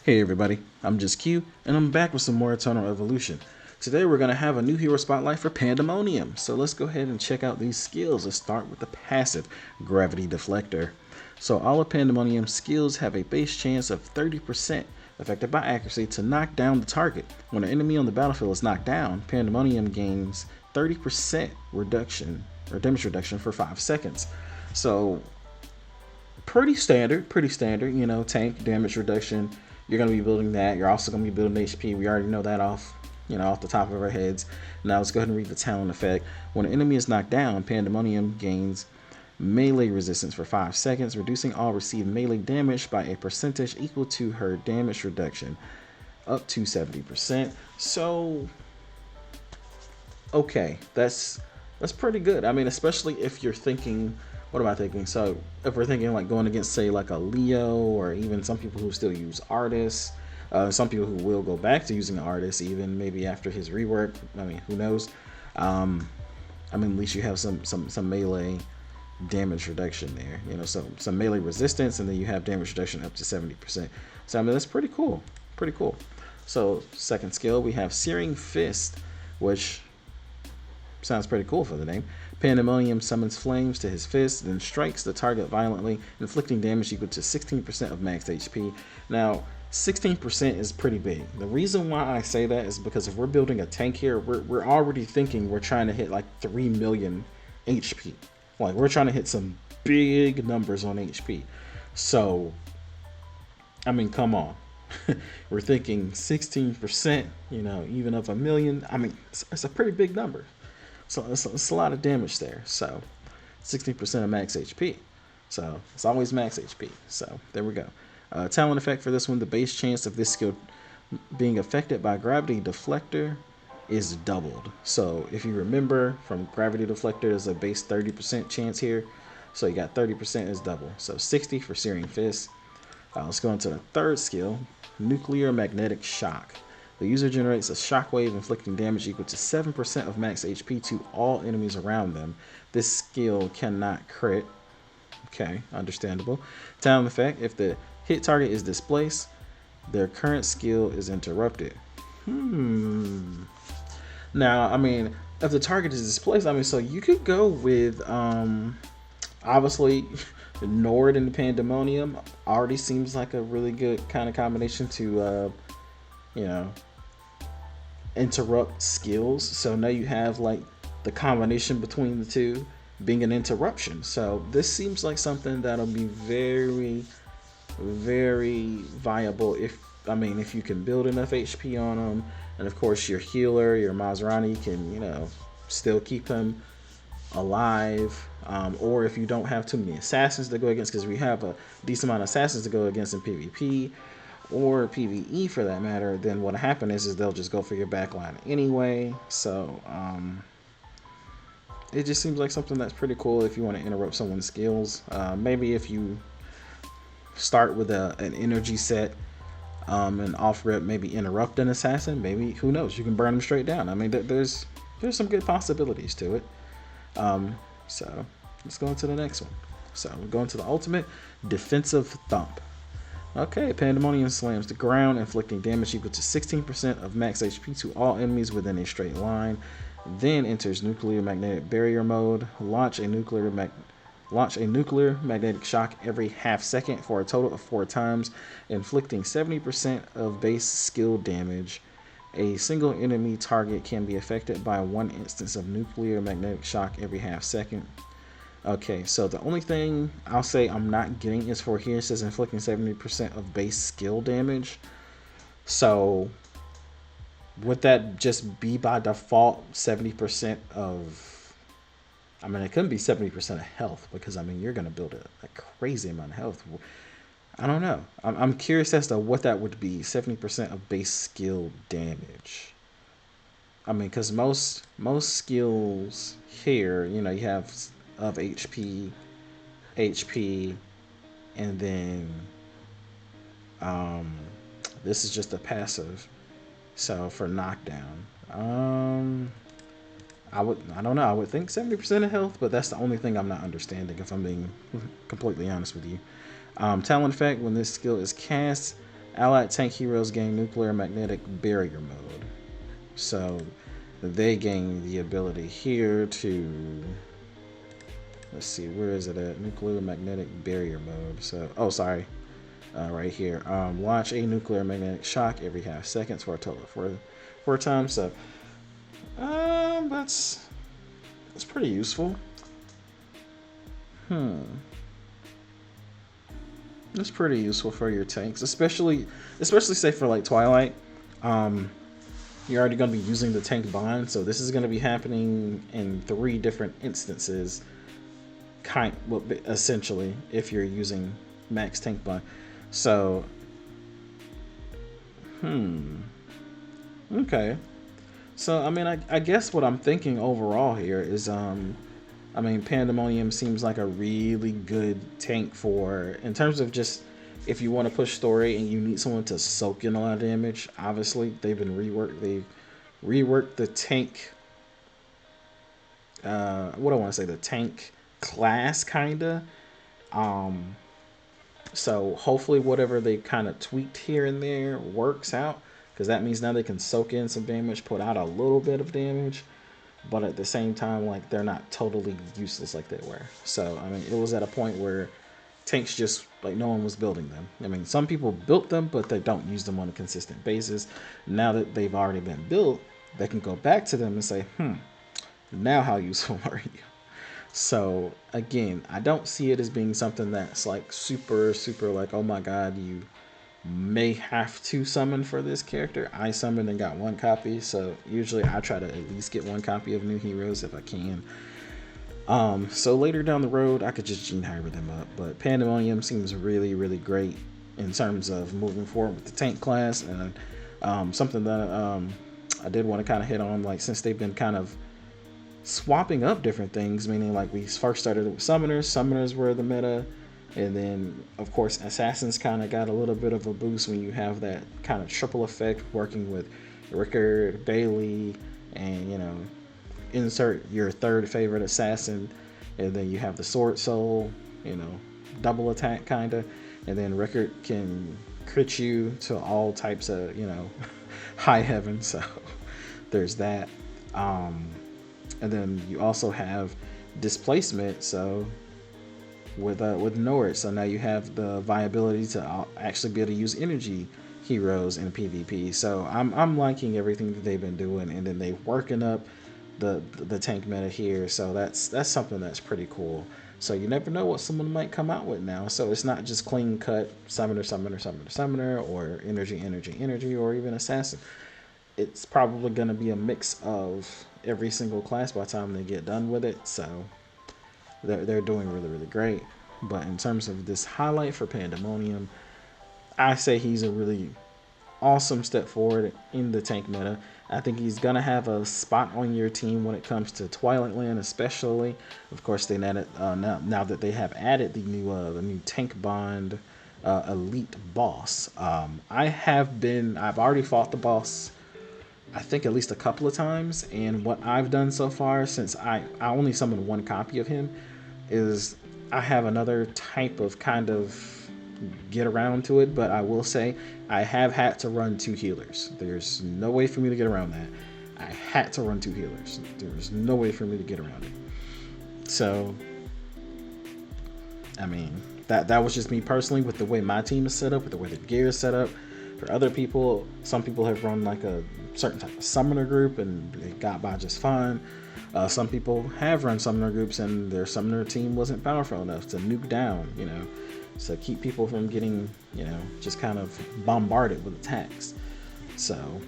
Hey everybody, I'm just Q, and I'm back with some more Eternal Evolution. Today we're going to have a new hero spotlight for Pandemonium, so let's go ahead and check out these skills. Let's start with the passive, Gravity Deflector. So all of Pandemonium's skills have a base chance of 30% affected by accuracy to knock down the target. When an enemy on the battlefield is knocked down, Pandemonium gains 30% reduction or damage reduction for 5 seconds. So pretty standard, tank damage reduction. You're going to be building that. You're also going to be building HP. We already know that off the top of our heads. Now let's go ahead and read the talent effect. When an enemy is knocked down, Pandemonium gains melee resistance for 5 seconds, reducing all received melee damage by a percentage equal to her damage reduction, up to 70%. So, okay, that's pretty good. I mean, especially if you're thinking, what am I thinking? So if we're thinking like going against, say, like a Leo, or even some people who still use artists, some people who will go back to using artists even maybe after his rework. I mean, who knows? I mean, at least you have some melee damage reduction there. So some melee resistance, and then you have damage reduction up to 70%. So I mean, that's pretty cool. Pretty cool. So second skill, we have Searing Fist, which sounds pretty cool for the name. Pandemonium summons flames to his fist, then strikes the target violently, inflicting damage equal to 16% of max HP. Now, 16% is pretty big. The reason why I say that is because if we're building a tank here, we're already thinking we're trying to hit like 3 million HP. Like, we're trying to hit some big numbers on HP. So, I mean, come on. We're thinking 16%, even of a million. I mean, it's a pretty big number. So it's a lot of damage there. So 16% of max HP. So it's always max HP. So there we go. Talent effect for this one, the base chance of this skill being affected by Gravity Deflector is doubled. So if you remember from Gravity Deflector, there's a base 30% chance here. So you got 30% is double. So 60 for Searing Fist. Let's go into the third skill, Nuclear Magnetic Shock. The user generates a shockwave inflicting damage equal to 7% of max HP to all enemies around them. This skill cannot crit. Okay, understandable. Talent effect, if the hit target is displaced, their current skill is interrupted. Now, I mean, if the target is displaced, I mean, so you could go with, obviously, Nord and Pandemonium already seems like a really good kind of combination to, interrupt skills. So now you have like the combination between the two being an interruption. So this seems like something that'll be very, very viable if you can build enough HP on them, and of course your healer, your Maserati can still keep him alive, or if you don't have too many assassins to go against, because we have a decent amount of assassins to go against in PvP or PvE for that matter, then what happen is they'll just go for your backline anyway. So it just seems like something that's pretty cool if you want to interrupt someone's skills. Maybe if you start with an energy set, and off rip maybe interrupt an assassin, maybe, who knows, you can burn them straight down. I mean, there's some good possibilities to it. So let's go into the next one. So we're going to the ultimate, Defensive Thump. Okay, Pandemonium slams the ground, inflicting damage equal to 16% of max HP to all enemies within a straight line. Then enters Nuclear Magnetic Barrier mode. Launch a nuclear magnetic shock every half second for a total of 4 times, inflicting 70% of base skill damage. A single enemy target can be affected by 1 instance of nuclear magnetic shock every half second. Okay, so the only thing I'll say I'm not getting is for here it says inflicting 70% of base skill damage. So would that just be by default 70% of, I mean, it couldn't be 70% of health, because I mean, you're going to build a crazy amount of health. I don't know. I'm curious as to what that would be, 70% of base skill damage. I mean, because most skills here, you have of HP, and then this is just a passive. So for knockdown, I don't know. I would think 70% of health, but that's the only thing I'm not understanding, if I'm being completely honest with you. Talent effect, when this skill is cast, Allied tank heroes gain nuclear magnetic barrier mode. So they gain the ability here to, let's see, where is it at? Nuclear magnetic barrier mode. So, oh, sorry, right here. Launch a nuclear magnetic shock every half seconds for a total of four times. So, that's pretty useful. That's pretty useful for your tanks, especially say for like Twilight. You're already going to be using the tank bond, so this is going to be happening in 3 different instances. Essentially, if you're using max tank bond. So, okay. So I mean, I guess what I'm thinking overall here is I mean, Pandemonium seems like a really good tank for, in terms of just if you want to push story and you need someone to soak in a lot of damage. Obviously, they've reworked the tank. What do I want to say? The tank class, kinda. So hopefully, whatever they kind of tweaked here and there works out, because that means now they can soak in some damage, put out a little bit of damage, but at the same time, like, they're not totally useless like they were. So I mean, it was at a point where tanks just, like, no one was building them. I mean, some people built them, but they don't use them on a consistent basis. Now that they've already been built, they can go back to them and say, now how useful are you? So again, I don't see it as being something that's like super like, oh my god, you may have to summon for this character. I summoned and got 1 copy, so usually I try to at least get 1 copy of new heroes if I can. So later down the road, I could just gene hybrid them up, but Pandemonium seems really great in terms of moving forward with the tank class. And something that I did want to kind of hit on, like, since they've been kind of swapping up different things, meaning like we first started with summoners were the meta, and then of course assassins kind of got a little bit of a boost when you have that kind of triple effect working with Rickard, Bailey, and, you know, insert your 3rd favorite assassin, and then you have the sword soul, you know, double attack kind of, and then Rickard can crit you to all types of, you know, high heaven. So there's that. And then you also have displacement, so with Norwich, so now you have the viability to actually be able to use energy heroes in PvP. So I'm liking everything that they've been doing, and then they're working up the tank meta here. So that's something that's pretty cool. So you never know what someone might come out with now. So it's not just clean cut summoner, or energy, or even assassin. It's probably going to be a mix of every single class by the time they get done with it. So they're doing really great. But in terms of this highlight for Pandemonium, I say he's a really awesome step forward in the tank meta. I think he's gonna have a spot on your team when it comes to Twilight Land, especially. Of course, they added now that they have added the new tank bond elite boss. I've already fought the boss, I think, at least a couple of times, and what I've done so far, since I only summoned 1 copy of him, is I have another type of kind of get around to it. But I will say I have had to run 2 healers. There's no way for me to get around that. I had to run 2 healers. There's no way for me to get around it. So I mean, that was just me personally, with the way my team is set up, with the way the gear is set up. For other people, some people have run like a certain type of summoner group and they got by just fine. Some people have run summoner groups and their summoner team wasn't powerful enough to nuke down, you know, to keep people from getting, you know, just kind of bombarded with attacks. So,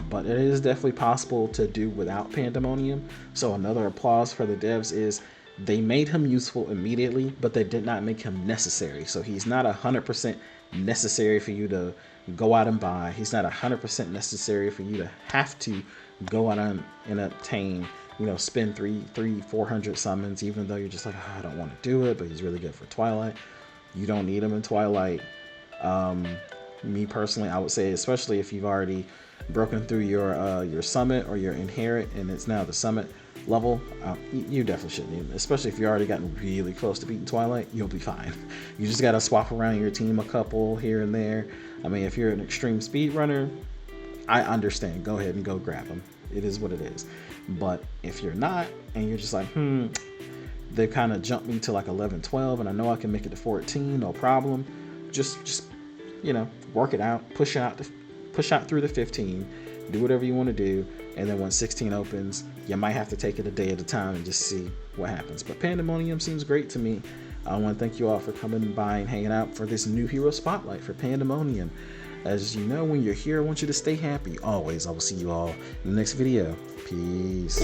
but it is definitely possible to do without Pandemonium. So another applause for the devs is they made him useful immediately, but they did not make him necessary. So he's not 100% necessary for you to go out and buy. He's not 100% necessary for you to have to go out and obtain, you know, spend 400 summons, even though you're just like, oh, I don't want to do it, but he's really good for Twilight. You don't need him in Twilight. Me personally, I would say, especially if you've already broken through your summit or your inherit, and it's now the summit level, you definitely shouldn't need it. Especially if you already gotten really close to beating Twilight, you'll be fine. You just gotta swap around your team a couple here and there. I mean, if you're an extreme speed runner, I understand. Go ahead and go grab them. It is what it is. But if you're not, and you're just like, they kind of jumped me to like 11, 12, and I know I can make it to 14, no problem. Just work it out, push out through the 15, do whatever you want to do, and then when 16 opens, you might have to take it a day at a time and just see what happens. But Pandemonium seems great to me. I want to thank you all for coming by and hanging out for this new hero spotlight for Pandemonium. As you know, when you're here, I want you to stay happy always. I will see you all in the next video. Peace.